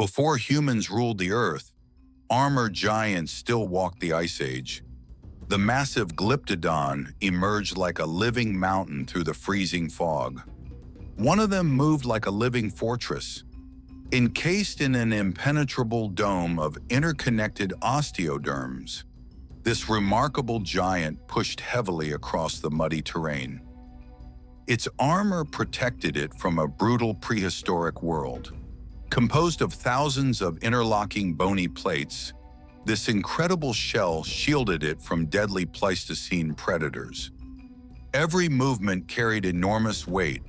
Before humans ruled the Earth, armored giants still walked the Ice Age. The massive Glyptodon emerged like a living mountain through the freezing fog. One of them moved like a living fortress, encased in an impenetrable dome of interconnected osteoderms. This remarkable giant pushed heavily across the muddy terrain. Its armor protected it from a brutal prehistoric world. Composed of thousands of interlocking bony plates, this incredible shell shielded it from deadly Pleistocene predators. Every movement carried enormous weight.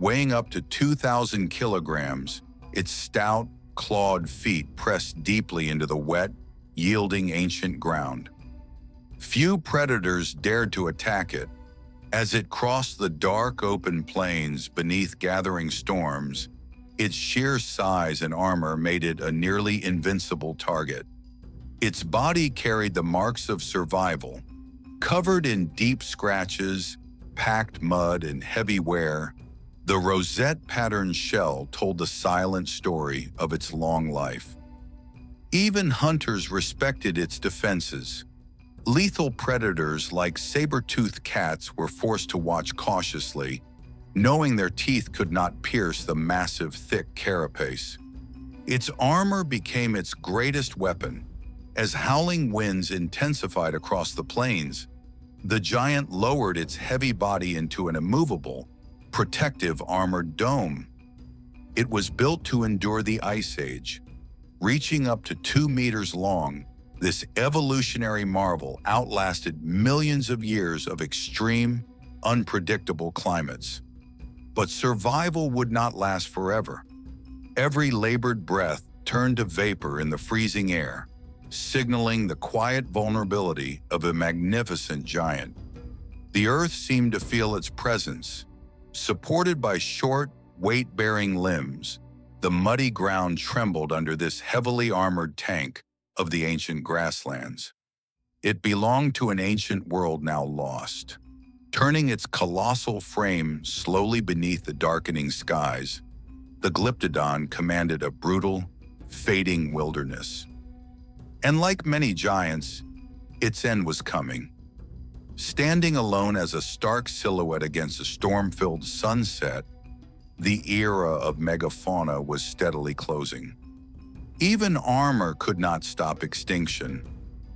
Weighing up to 2,000 kilograms, its stout, clawed feet pressed deeply into the wet, yielding ancient ground. Few predators dared to attack it. As it crossed the dark, open plains beneath gathering storms, its sheer size and armor made it a nearly invincible target. Its body carried the marks of survival. Covered in deep scratches, packed mud, and heavy wear, the rosette-patterned shell told the silent story of its long life. Even hunters respected its defenses. Lethal predators like saber-toothed cats were forced to watch cautiously, knowing their teeth could not pierce the massive, thick carapace. Its armor became its greatest weapon. As howling winds intensified across the plains, the giant lowered its heavy body into an immovable, protective armored dome. It was built to endure the Ice Age. Reaching up to 2 meters long, this evolutionary marvel outlasted millions of years of extreme, unpredictable climates. But survival would not last forever. Every labored breath turned to vapor in the freezing air, signaling the quiet vulnerability of a magnificent giant. The Earth seemed to feel its presence. Supported by short, weight-bearing limbs, the muddy ground trembled under this heavily armored tank of the ancient grasslands. It belonged to an ancient world now lost. Turning its colossal frame slowly beneath the darkening skies, the Glyptodon commanded a brutal, fading wilderness. And like many giants, its end was coming. Standing alone as a stark silhouette against a storm-filled sunset, the era of megafauna was steadily closing. Even armor could not stop extinction.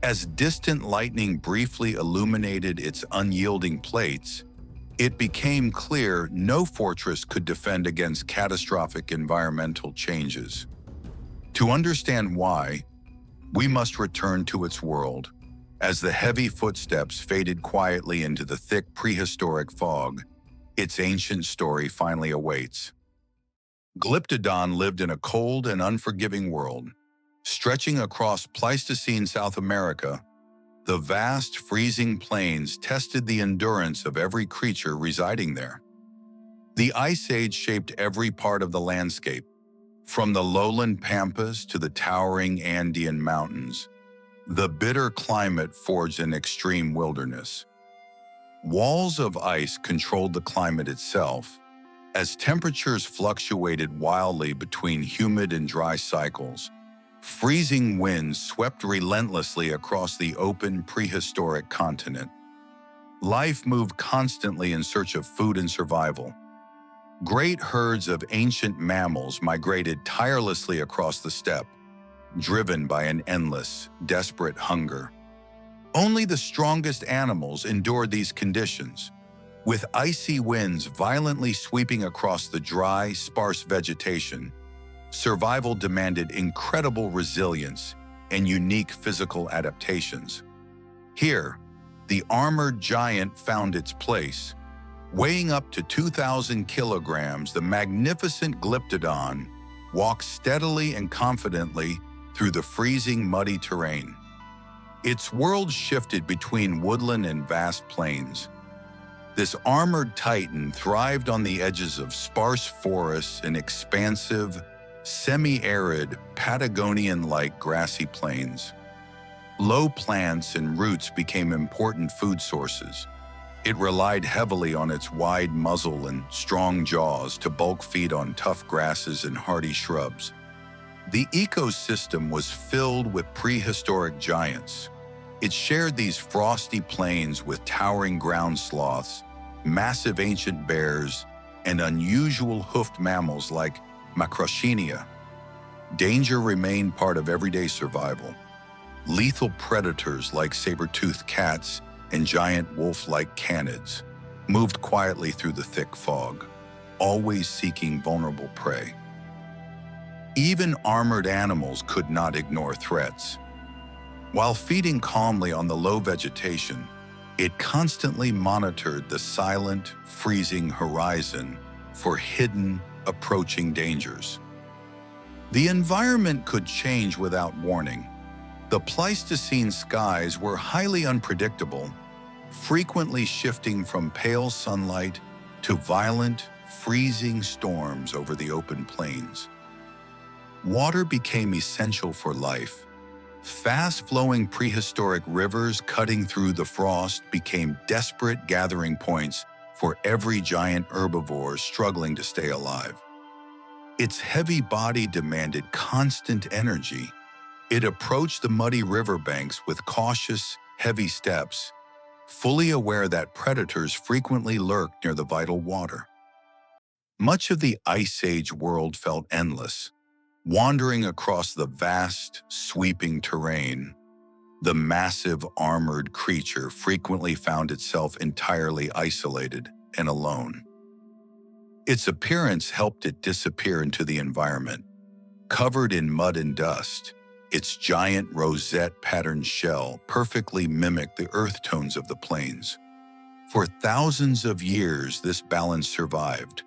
As distant lightning briefly illuminated its unyielding plates, it became clear no fortress could defend against catastrophic environmental changes. To understand why, we must return to its world. As the heavy footsteps faded quietly into the thick prehistoric fog, its ancient story finally awaits. Glyptodon lived in a cold and unforgiving world. Stretching across Pleistocene South America, the vast freezing plains tested the endurance of every creature residing there. The Ice Age shaped every part of the landscape, from the lowland pampas to the towering Andean mountains. The bitter climate forged an extreme wilderness. Walls of ice controlled the climate itself, as temperatures fluctuated wildly between humid and dry cycles. Freezing winds swept relentlessly across the open prehistoric continent. Life moved constantly in search of food and survival. Great herds of ancient mammals migrated tirelessly across the steppe, driven by an endless, desperate hunger. Only the strongest animals endured these conditions. With icy winds violently sweeping across the dry, sparse vegetation, survival demanded incredible resilience and unique physical adaptations. Here, the armored giant found its place. Weighing up to 2,000 kilograms, the magnificent Glyptodon walked steadily and confidently through the freezing, muddy terrain. Its world shifted between woodland and vast plains. This armored titan thrived on the edges of sparse forests and expansive, semi-arid, Patagonian-like grassy plains. Low plants and roots became important food sources. It relied heavily on its wide muzzle and strong jaws to bulk feed on tough grasses and hardy shrubs. The ecosystem was filled with prehistoric giants. It shared these frosty plains with towering ground sloths, massive ancient bears, and unusual hoofed mammals like Macrauchenia. Danger remained part of everyday survival. Lethal predators like saber-toothed cats and giant wolf-like canids moved quietly through the thick fog, always seeking vulnerable prey. Even armored animals could not ignore threats. While feeding calmly on the low vegetation, it constantly monitored the silent, freezing horizon for hidden, approaching dangers. The environment could change without warning. The Pleistocene skies were highly unpredictable, frequently shifting from pale sunlight to violent, freezing storms over the open plains. Water became essential for life. Fast-flowing prehistoric rivers cutting through the frost became desperate gathering points for every giant herbivore struggling to stay alive. Its heavy body demanded constant energy. It approached the muddy riverbanks with cautious, heavy steps, fully aware that predators frequently lurked near the vital water. Much of the Ice Age world felt endless. Wandering across the vast, sweeping terrain, the massive armored creature frequently found itself entirely isolated and alone. Its appearance helped it disappear into the environment. Covered in mud and dust, its giant rosette-patterned shell perfectly mimicked the earth tones of the plains. For thousands of years, this balance survived.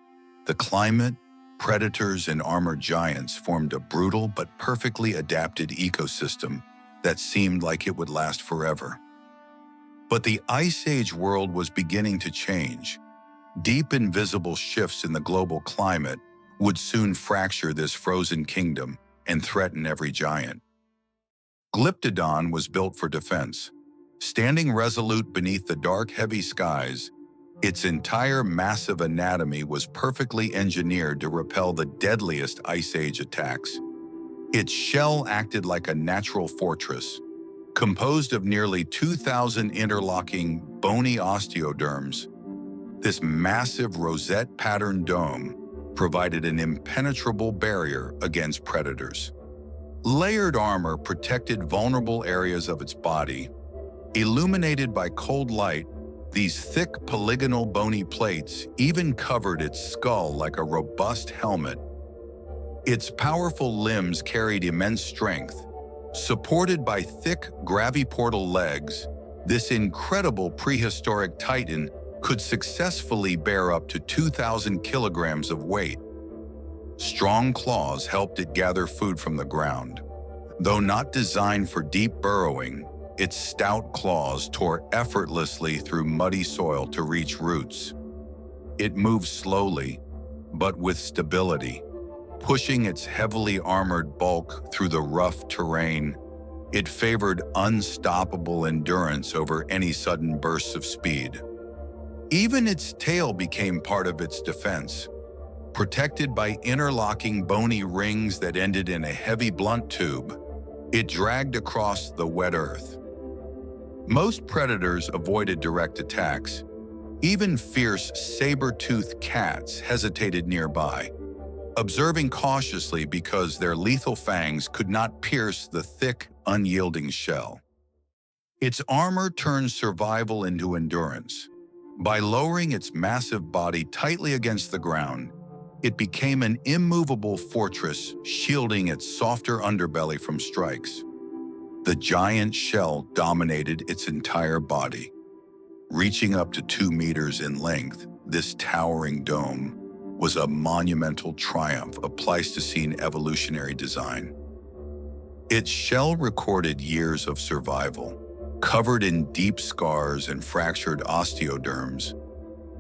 The climate, predators, and armored giants formed a brutal but perfectly adapted ecosystem that seemed like it would last forever. But the Ice Age world was beginning to change. Deep invisible shifts in the global climate would soon fracture this frozen kingdom and threaten every giant. Glyptodon was built for defense. Standing resolute beneath the dark, heavy skies, its entire massive anatomy was perfectly engineered to repel the deadliest Ice Age attacks. Its shell acted like a natural fortress, composed of nearly 2,000 interlocking, bony osteoderms. This massive rosette-patterned dome provided an impenetrable barrier against predators. Layered armor protected vulnerable areas of its body. Illuminated by cold light, these thick polygonal bony plates even covered its skull like a robust helmet. Its powerful limbs carried immense strength. Supported by thick graviportal legs, this incredible prehistoric titan could successfully bear up to 2,000 kilograms of weight. Strong claws helped it gather food from the ground. Though not designed for deep burrowing, its stout claws tore effortlessly through muddy soil to reach roots. It moved slowly, but with stability, pushing its heavily armored bulk through the rough terrain. It favored unstoppable endurance over any sudden bursts of speed. Even its tail became part of its defense. Protected by interlocking bony rings that ended in a heavy blunt tube, it dragged across the wet earth. Most predators avoided direct attacks. Even fierce saber-toothed cats hesitated nearby, observing cautiously because their lethal fangs could not pierce the thick, unyielding shell. Its armor turned survival into endurance. By lowering its massive body tightly against the ground, it became an immovable fortress, shielding its softer underbelly from strikes. The giant shell dominated its entire body. Reaching up to 2 meters in length, this towering dome was a monumental triumph of Pleistocene evolutionary design. Its shell recorded years of survival. Covered in deep scars and fractured osteoderms,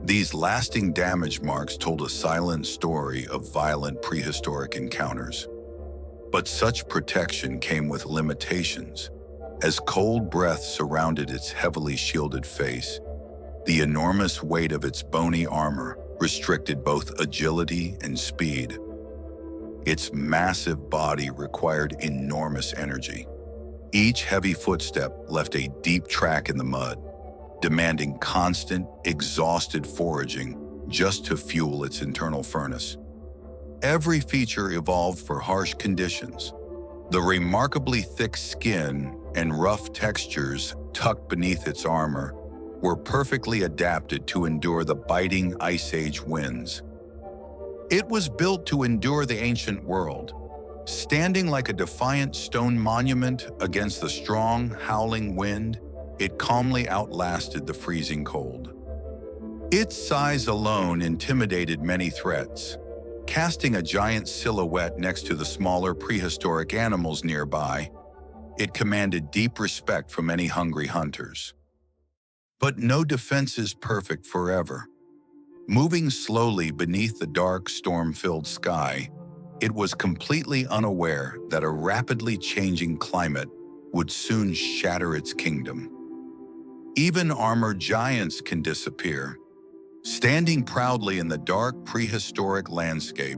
these lasting damage marks told a silent story of violent prehistoric encounters. But such protection came with limitations. As cold breath surrounded its heavily shielded face, the enormous weight of its bony armor restricted both agility and speed. Its massive body required enormous energy. Each heavy footstep left a deep track in the mud, demanding constant, exhausted foraging just to fuel its internal furnace. Every feature evolved for harsh conditions. The remarkably thick skin and rough textures tucked beneath its armor were perfectly adapted to endure the biting Ice Age winds. It was built to endure the ancient world, standing like a defiant stone monument against the strong, howling wind. It calmly outlasted the freezing cold. Its size alone intimidated many threats, casting a giant silhouette next to the smaller prehistoric animals nearby. It commanded deep respect from many hungry hunters. But no defense is perfect forever. Moving slowly beneath the dark, storm-filled sky, it was completely unaware that a rapidly changing climate would soon shatter its kingdom. Even armored giants can disappear. Standing proudly in the dark prehistoric landscape,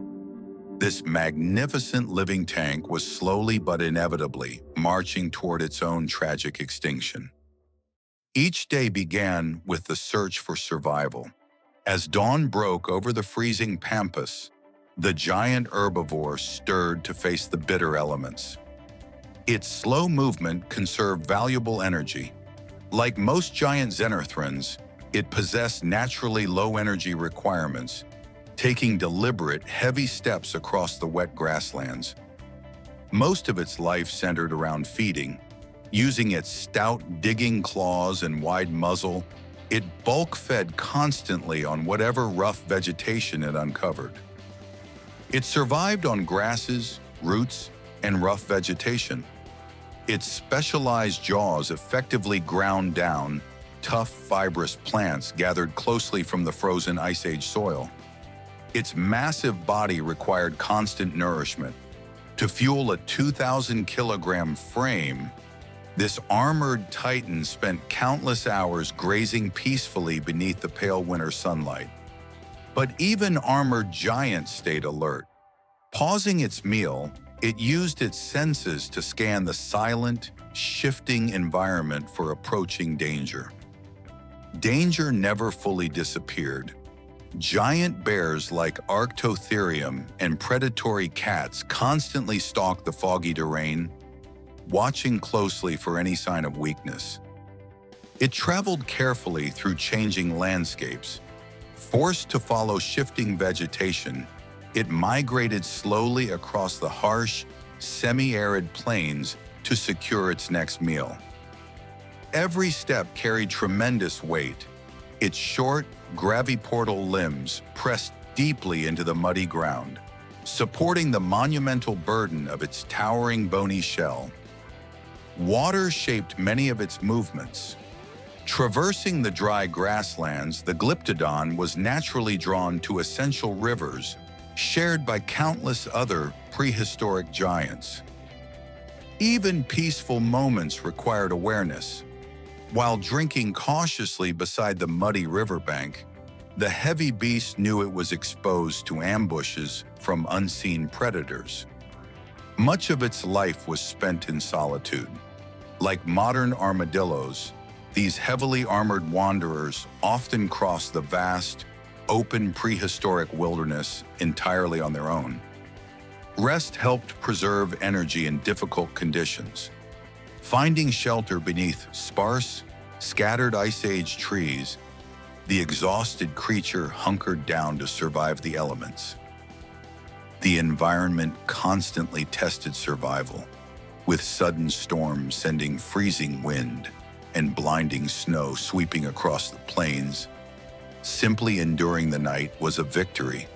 this magnificent living tank was slowly but inevitably marching toward its own tragic extinction. Each day began with the search for survival. As dawn broke over the freezing pampas, the giant herbivore stirred to face the bitter elements. Its slow movement conserved valuable energy. Like most giant xenarthrans, it possessed naturally low energy requirements, taking deliberate, heavy steps across the wet grasslands. Most of its life centered around feeding. Using its stout, digging claws and wide muzzle, it bulk-fed constantly on whatever rough vegetation it uncovered. It survived on grasses, roots, and rough vegetation. Its specialized jaws effectively ground down tough, fibrous plants gathered closely from the frozen Ice Age soil. Its massive body required constant nourishment. To fuel a 2,000-kilogram frame, this armored titan spent countless hours grazing peacefully beneath the pale winter sunlight. But even armored giants stayed alert. Pausing its meal, it used its senses to scan the silent, shifting environment for approaching danger. Danger never fully disappeared. Giant bears like Arctotherium and predatory cats constantly stalked the foggy terrain, watching closely for any sign of weakness. It traveled carefully through changing landscapes. Forced to follow shifting vegetation, it migrated slowly across the harsh, semi-arid plains to secure its next meal. Every step carried tremendous weight. Its short, graviportal limbs pressed deeply into the muddy ground, supporting the monumental burden of its towering bony shell. Water shaped many of its movements. Traversing the dry grasslands, the Glyptodon was naturally drawn to essential rivers shared by countless other prehistoric giants. Even peaceful moments required awareness. While drinking cautiously beside the muddy riverbank, the heavy beast knew it was exposed to ambushes from unseen predators. Much of its life was spent in solitude. Like modern armadillos, these heavily armored wanderers often crossed the vast, open prehistoric wilderness entirely on their own. Rest helped preserve energy in difficult conditions. Finding shelter beneath sparse, scattered Ice Age trees, the exhausted creature hunkered down to survive the elements. The environment constantly tested survival, with sudden storms sending freezing wind and blinding snow sweeping across the plains. Simply enduring the night was a victory.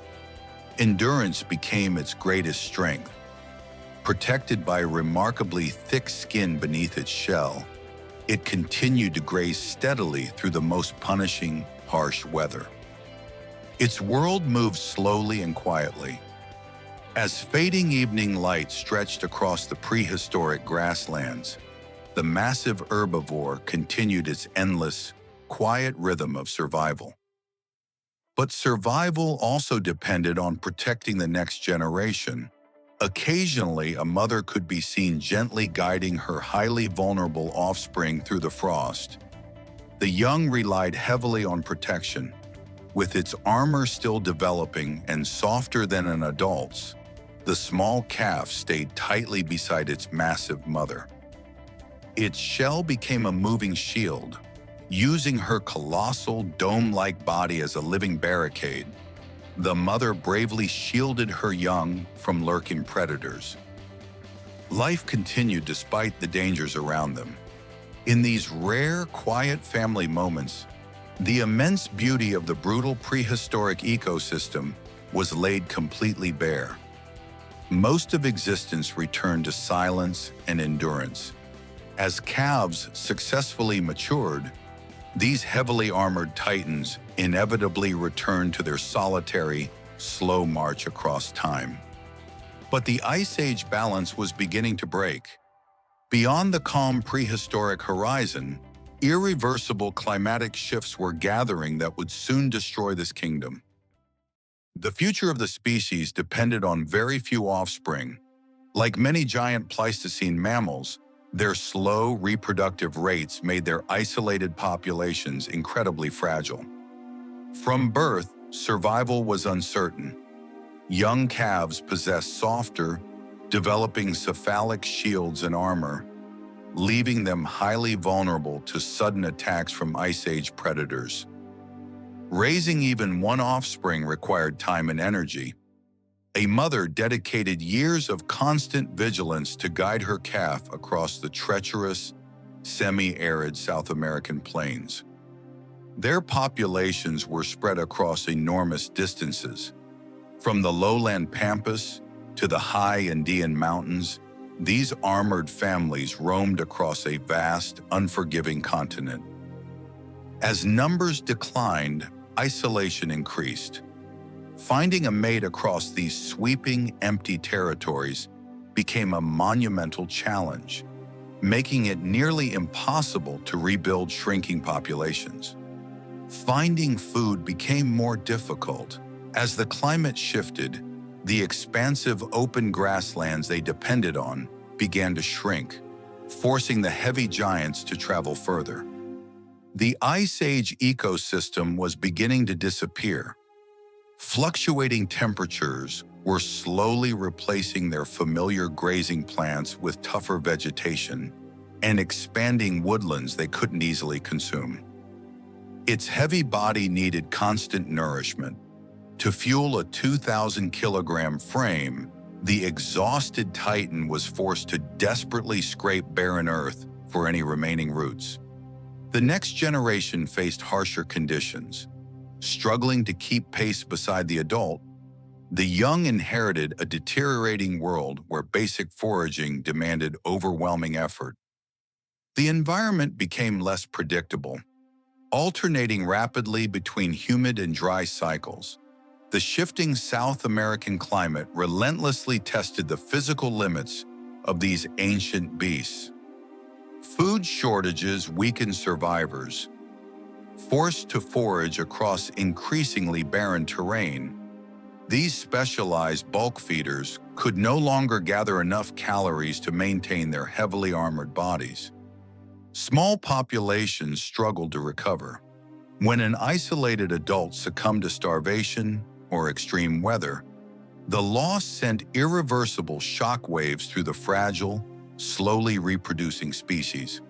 Endurance became its greatest strength. Protected by remarkably thick skin beneath its shell, it continued to graze steadily through the most punishing, harsh weather. Its world moved slowly and quietly. As fading evening light stretched across the prehistoric grasslands, the massive herbivore continued its endless, quiet rhythm of survival. But survival also depended on protecting the next generation. Occasionally, a mother could be seen gently guiding her highly vulnerable offspring through the frost. The young relied heavily on protection. With its armor still developing and softer than an adult's, the small calf stayed tightly beside its massive mother. Its shell became a moving shield, using her colossal dome-like body as a living barricade. The mother bravely shielded her young from lurking predators. Life continued despite the dangers around them. In these rare, quiet family moments, the immense beauty of the brutal prehistoric ecosystem was laid completely bare. Most of existence returned to silence and endurance. As calves successfully matured, these heavily armored titans inevitably returned to their solitary, slow march across time. But the Ice Age balance was beginning to break. Beyond the calm prehistoric horizon, irreversible climatic shifts were gathering that would soon destroy this kingdom. The future of the species depended on very few offspring. Like many giant Pleistocene mammals, their slow reproductive rates made their isolated populations incredibly fragile. From birth, survival was uncertain. Young calves possessed softer, developing cephalic shields and armor, leaving them highly vulnerable to sudden attacks from Ice Age predators. Raising even one offspring required time and energy. A mother dedicated years of constant vigilance to guide her calf across the treacherous, semi-arid South American plains. Their populations were spread across enormous distances. From the lowland pampas to the high Andean mountains, these armored families roamed across a vast, unforgiving continent. As numbers declined, isolation increased. Finding a mate across these sweeping, empty territories became a monumental challenge, making it nearly impossible to rebuild shrinking populations. Finding food became more difficult. As the climate shifted, the expansive open grasslands they depended on began to shrink, forcing the heavy giants to travel further. The Ice Age ecosystem was beginning to disappear. Fluctuating temperatures were slowly replacing their familiar grazing plants with tougher vegetation and expanding woodlands they couldn't easily consume. Its heavy body needed constant nourishment. To fuel a 2,000-kilogram frame, the exhausted titan was forced to desperately scrape barren earth for any remaining roots. The next generation faced harsher conditions. Struggling to keep pace beside the adult, the young inherited a deteriorating world where basic foraging demanded overwhelming effort. The environment became less predictable, alternating rapidly between humid and dry cycles. The shifting South American climate relentlessly tested the physical limits of these ancient beasts. Food shortages weakened survivors. Forced to forage across increasingly barren terrain, these specialized bulk feeders could no longer gather enough calories to maintain their heavily armored bodies. Small populations struggled to recover. When an isolated adult succumbed to starvation or extreme weather, the loss sent irreversible shockwaves through the fragile, slowly reproducing species.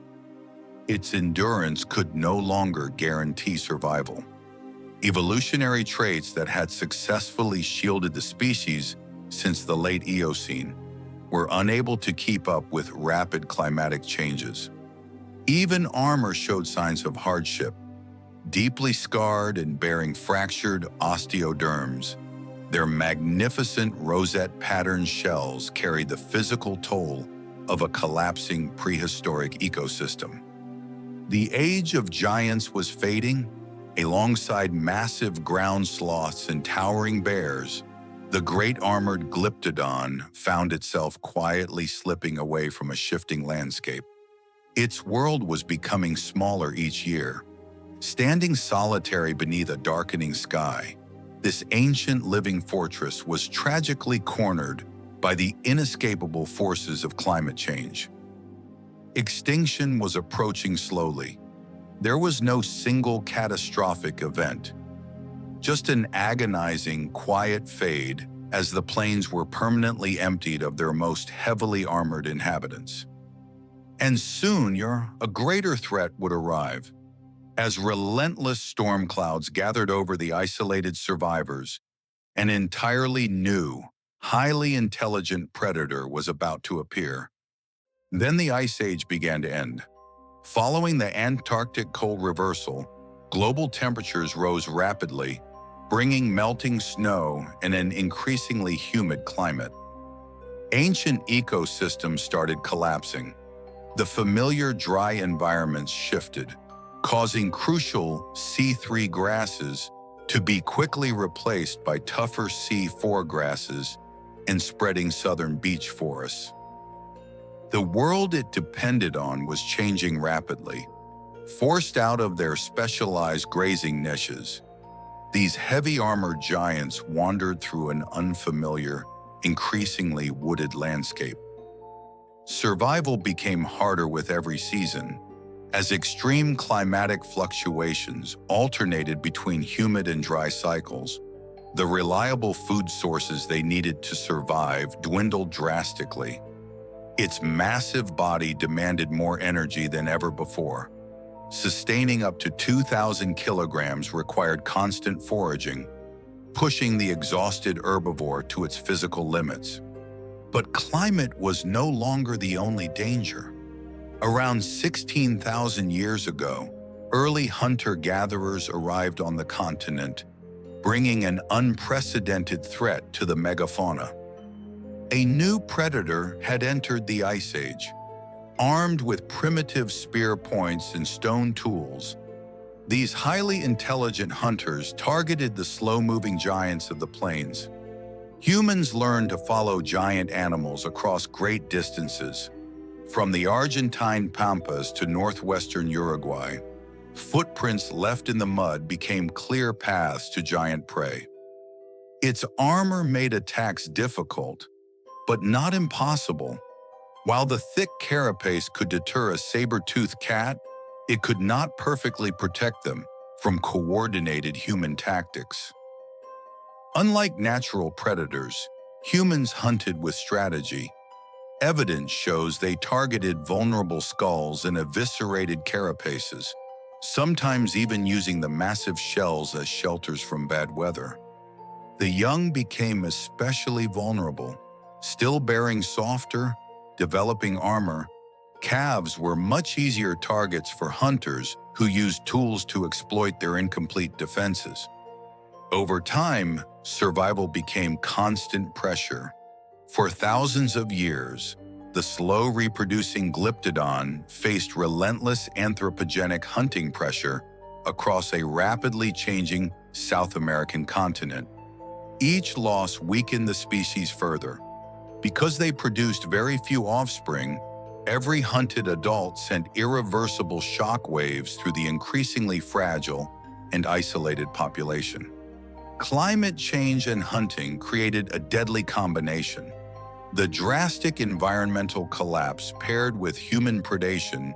Its endurance could no longer guarantee survival. Evolutionary traits that had successfully shielded the species since the late Eocene were unable to keep up with rapid climatic changes. Even armor showed signs of hardship. Deeply scarred and bearing fractured osteoderms, their magnificent rosette-patterned shells carried the physical toll of a collapsing prehistoric ecosystem. The age of giants was fading. Alongside massive ground sloths and towering bears, the great armored Glyptodon found itself quietly slipping away from a shifting landscape. Its world was becoming smaller each year. Standing solitary beneath a darkening sky, this ancient living fortress was tragically cornered by the inescapable forces of climate change. Extinction was approaching slowly. There was no single catastrophic event, just an agonizing, quiet fade as the plains were permanently emptied of their most heavily armored inhabitants. And soon, a greater threat would arrive. As relentless storm clouds gathered over the isolated survivors, an entirely new, highly intelligent predator was about to appear. Then the Ice Age began to end. Following the Antarctic cold reversal, global temperatures rose rapidly, bringing melting snow and an increasingly humid climate. Ancient ecosystems started collapsing. The familiar dry environments shifted, causing crucial C3 grasses to be quickly replaced by tougher C4 grasses and spreading southern beech forests. The world it depended on was changing rapidly. Forced out of their specialized grazing niches, these heavy armored giants wandered through an unfamiliar, increasingly wooded landscape. Survival became harder with every season, as extreme climatic fluctuations alternated between humid and dry cycles. The reliable food sources they needed to survive dwindled drastically. Its massive body demanded more energy than ever before. Sustaining up to 2,000 kilograms required constant foraging, pushing the exhausted herbivore to its physical limits. But climate was no longer the only danger. Around 16,000 years ago, early hunter-gatherers arrived on the continent, bringing an unprecedented threat to the megafauna. A new predator had entered the Ice Age. Armed with primitive spear points and stone tools, these highly intelligent hunters targeted the slow-moving giants of the plains. Humans learned to follow giant animals across great distances. From the Argentine Pampas to northwestern Uruguay, footprints left in the mud became clear paths to giant prey. Its armor made attacks difficult, but not impossible. While the thick carapace could deter a saber-toothed cat, it could not perfectly protect them from coordinated human tactics. Unlike natural predators, humans hunted with strategy. Evidence shows they targeted vulnerable skulls and eviscerated carapaces, sometimes even using the massive shells as shelters from bad weather. The young became especially vulnerable. Still bearing softer, developing armor, calves were much easier targets for hunters who used tools to exploit their incomplete defenses. Over time, survival became constant pressure. For thousands of years, the slow-reproducing Glyptodon faced relentless anthropogenic hunting pressure across a rapidly changing South American continent. Each loss weakened the species further. Because they produced very few offspring, every hunted adult sent irreversible shock waves through the increasingly fragile and isolated population. Climate change and hunting created a deadly combination. The drastic environmental collapse paired with human predation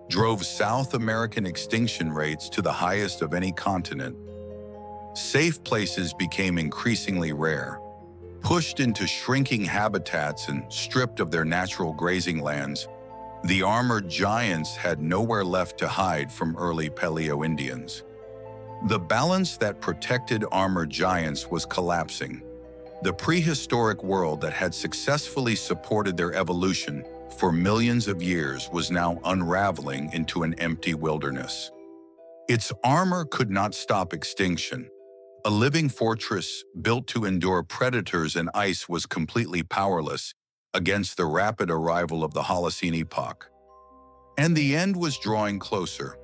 drove South American extinction rates to the highest of any continent. Safe places became increasingly rare. Pushed into shrinking habitats and stripped of their natural grazing lands, the armored giants had nowhere left to hide from early Paleo-Indians. The balance that protected armored giants was collapsing. The prehistoric world that had successfully supported their evolution for millions of years was now unraveling into an empty wilderness. Its armor could not stop extinction. A living fortress built to endure predators and ice was completely powerless against the rapid arrival of the Holocene epoch. And the end was drawing closer.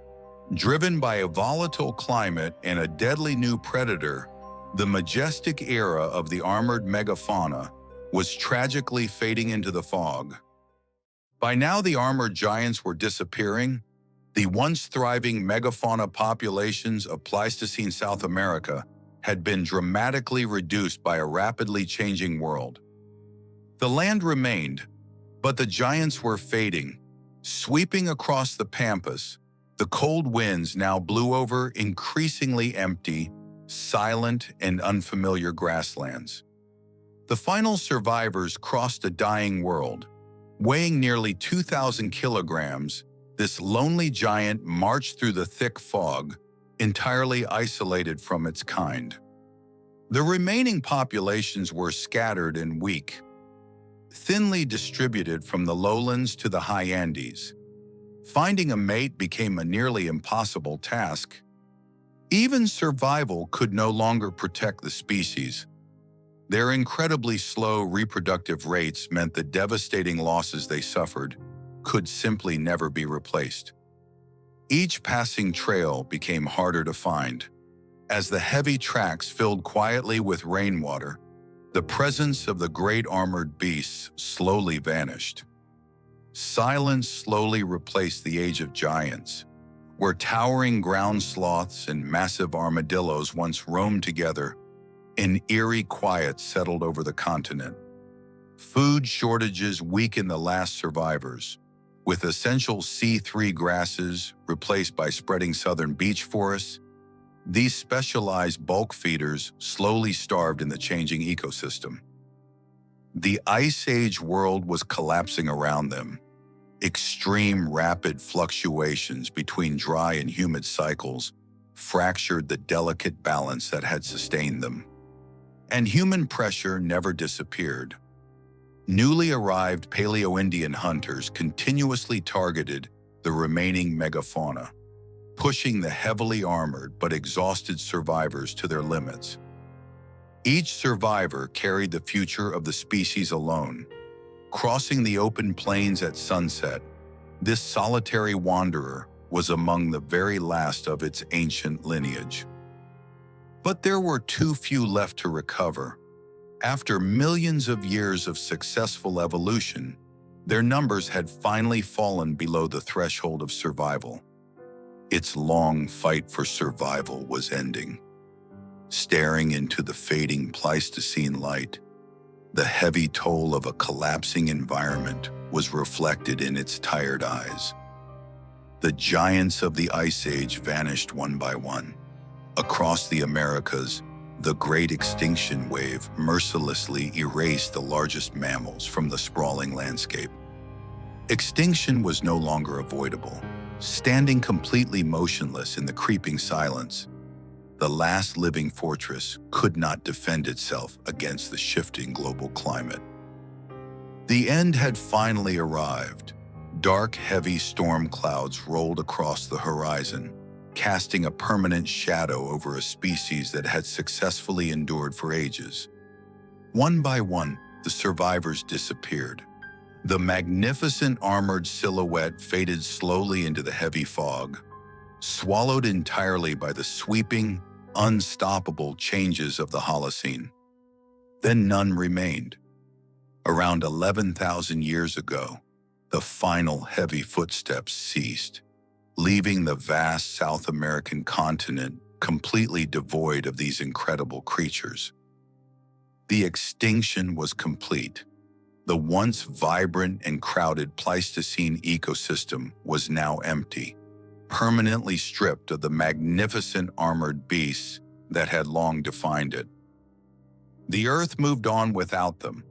Driven by a volatile climate and a deadly new predator, the majestic era of the armored megafauna was tragically fading into the fog. By now, the armored giants were disappearing. The once thriving megafauna populations of Pleistocene South America had been dramatically reduced by a rapidly changing world. The land remained, but the giants were fading. Sweeping across the pampas, the cold winds now blew over increasingly empty, silent, and unfamiliar grasslands. The final survivors crossed a dying world. Weighing nearly 2,000 kilograms, this lonely giant marched through the thick fog, entirely isolated from its kind. The remaining populations were scattered and weak, thinly distributed from the lowlands to the high Andes. Finding a mate became a nearly impossible task. Even survival could no longer protect the species. Their incredibly slow reproductive rates meant the devastating losses they suffered could simply never be replaced. Each passing trail became harder to find. As the heavy tracks filled quietly with rainwater, the presence of the great armored beasts slowly vanished. Silence slowly replaced the age of giants, where towering ground sloths and massive armadillos once roamed together. An eerie quiet settled over the continent. Food shortages weakened the last survivors, with essential C3 grasses replaced by spreading southern beech forests. These specialized bulk feeders slowly starved in the changing ecosystem. The Ice Age world was collapsing around them. Extreme rapid fluctuations between dry and humid cycles fractured the delicate balance that had sustained them. And human pressure never disappeared. Newly arrived Paleo-Indian hunters continuously targeted the remaining megafauna, pushing the heavily armored but exhausted survivors to their limits. Each survivor carried the future of the species alone. Crossing the open plains at sunset, this solitary wanderer was among the very last of its ancient lineage. But there were too few left to recover. After millions of years of successful evolution, their numbers had finally fallen below the threshold of survival. Its long fight for survival was ending. Staring into the fading Pleistocene light, the heavy toll of a collapsing environment was reflected in its tired eyes. The giants of the Ice Age vanished one by one. Across the Americas, the Great Extinction wave mercilessly erased the largest mammals from the sprawling landscape. Extinction was no longer avoidable. Standing completely motionless in the creeping silence, the last living fortress could not defend itself against the shifting global climate. The end had finally arrived. Dark, heavy storm clouds rolled across the horizon, casting a permanent shadow over a species that had successfully endured for ages. One by one, the survivors disappeared. The magnificent armored silhouette faded slowly into the heavy fog, swallowed entirely by the sweeping, unstoppable changes of the Holocene. Then none remained. Around 11,000 years ago, the final heavy footsteps ceased, leaving the vast South American continent completely devoid of these incredible creatures. The extinction was complete. The once vibrant and crowded Pleistocene ecosystem was now empty, permanently stripped of the magnificent armored beasts that had long defined it. The Earth moved on without them.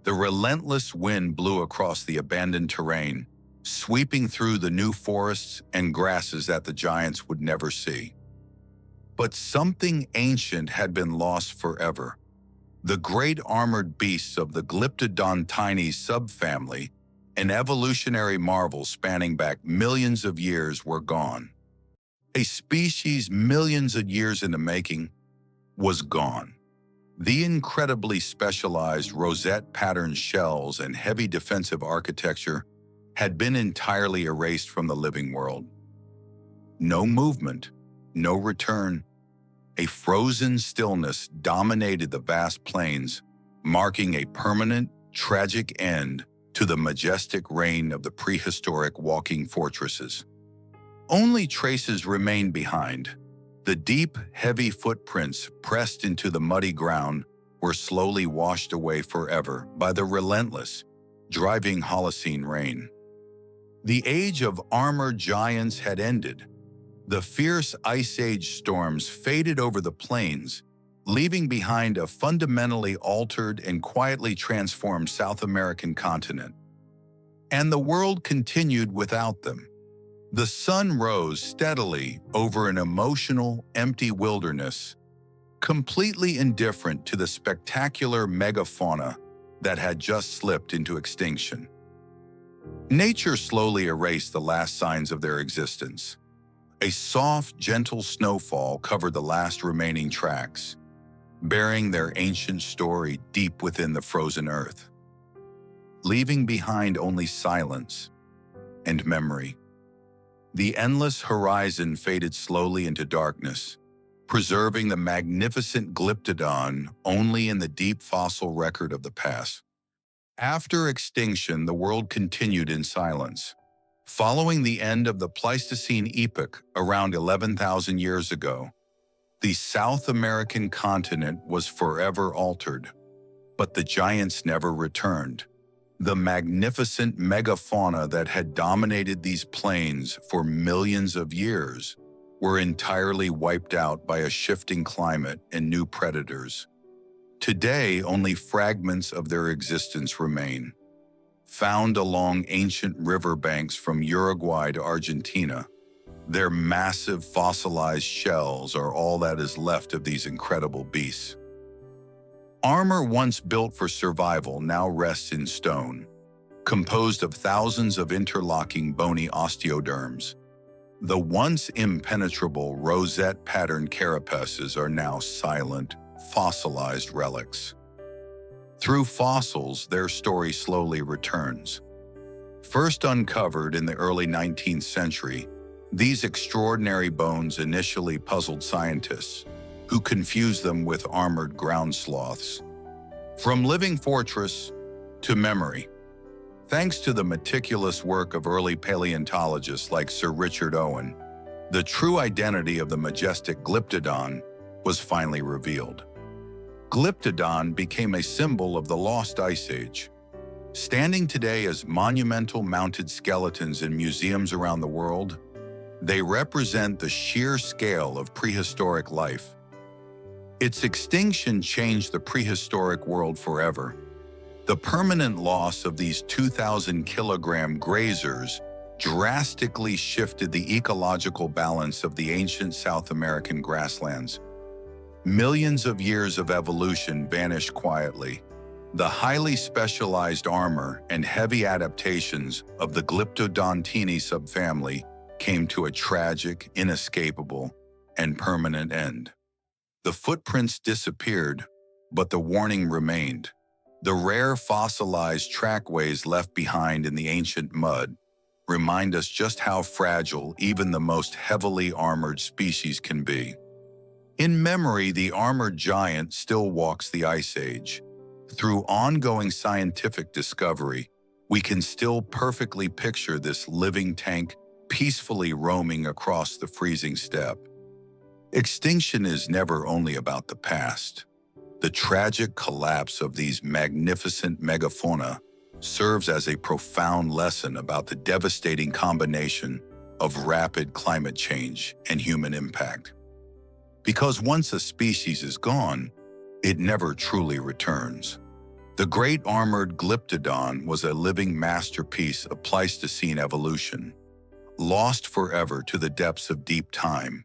The relentless wind blew across the abandoned terrain, sweeping through the new forests and grasses that the giants would never see. But something ancient had been lost forever. The great armored beasts of the Glyptodon tiny subfamily, an evolutionary marvel spanning back millions of years, were gone. A species millions of years in the making was gone. The incredibly specialized rosette-patterned shells and heavy defensive architecture had been entirely erased from the living world. No movement, no return. A frozen stillness dominated the vast plains, marking a permanent, tragic end to the majestic reign of the prehistoric walking fortresses. Only traces remained behind. The deep, heavy footprints pressed into the muddy ground were slowly washed away forever by the relentless, driving Holocene rain. The age of armored giants had ended. The fierce Ice Age storms faded over the plains, leaving behind a fundamentally altered and quietly transformed South American continent. And the world continued without them. The sun rose steadily over an emotional, empty wilderness, completely indifferent to the spectacular megafauna that had just slipped into extinction. Nature slowly erased the last signs of their existence. A soft, gentle snowfall covered the last remaining tracks, burying their ancient story deep within the frozen earth, leaving behind only silence and memory. The endless horizon faded slowly into darkness, preserving the magnificent Glyptodon only in the deep fossil record of the past. After extinction, the world continued in silence. Following the end of the Pleistocene epoch around 11,000 years ago, the South American continent was forever altered, but the giants never returned. The magnificent megafauna that had dominated these plains for millions of years were entirely wiped out by a shifting climate and new predators. Today, only fragments of their existence remain, found along ancient riverbanks from Uruguay to Argentina. Their massive fossilized shells are all that is left of these incredible beasts. Armor once built for survival now rests in stone, composed of thousands of interlocking bony osteoderms. The once impenetrable rosette-patterned carapaces are now silent, fossilized relics. Through fossils, their story slowly returns. First uncovered in the early 19th century, these extraordinary bones initially puzzled scientists, who confused them with armored ground sloths. From living fortress to memory. Thanks to the meticulous work of early paleontologists like Sir Richard Owen, the true identity of the majestic Glyptodon was finally revealed. Glyptodon became a symbol of the lost Ice Age. Standing today as monumental mounted skeletons in museums around the world, they represent the sheer scale of prehistoric life. Its extinction changed the prehistoric world forever. The permanent loss of these 2,000-kilogram grazers drastically shifted the ecological balance of the ancient South American grasslands. Millions of years of evolution vanished quietly. The highly specialized armor and heavy adaptations of the Glyptodontini subfamily came to a tragic, inescapable, and permanent end. The footprints disappeared, but the warning remained. The rare fossilized trackways left behind in the ancient mud remind us just how fragile even the most heavily armored species can be. In memory, the armored giant still walks the Ice Age. Through ongoing scientific discovery, we can still perfectly picture this living tank peacefully roaming across the freezing steppe. Extinction is never only about the past. The tragic collapse of these magnificent megafauna serves as a profound lesson about the devastating combination of rapid climate change and human impact. Because once a species is gone, it never truly returns. The great armored Glyptodon was a living masterpiece of Pleistocene evolution, lost forever to the depths of deep time.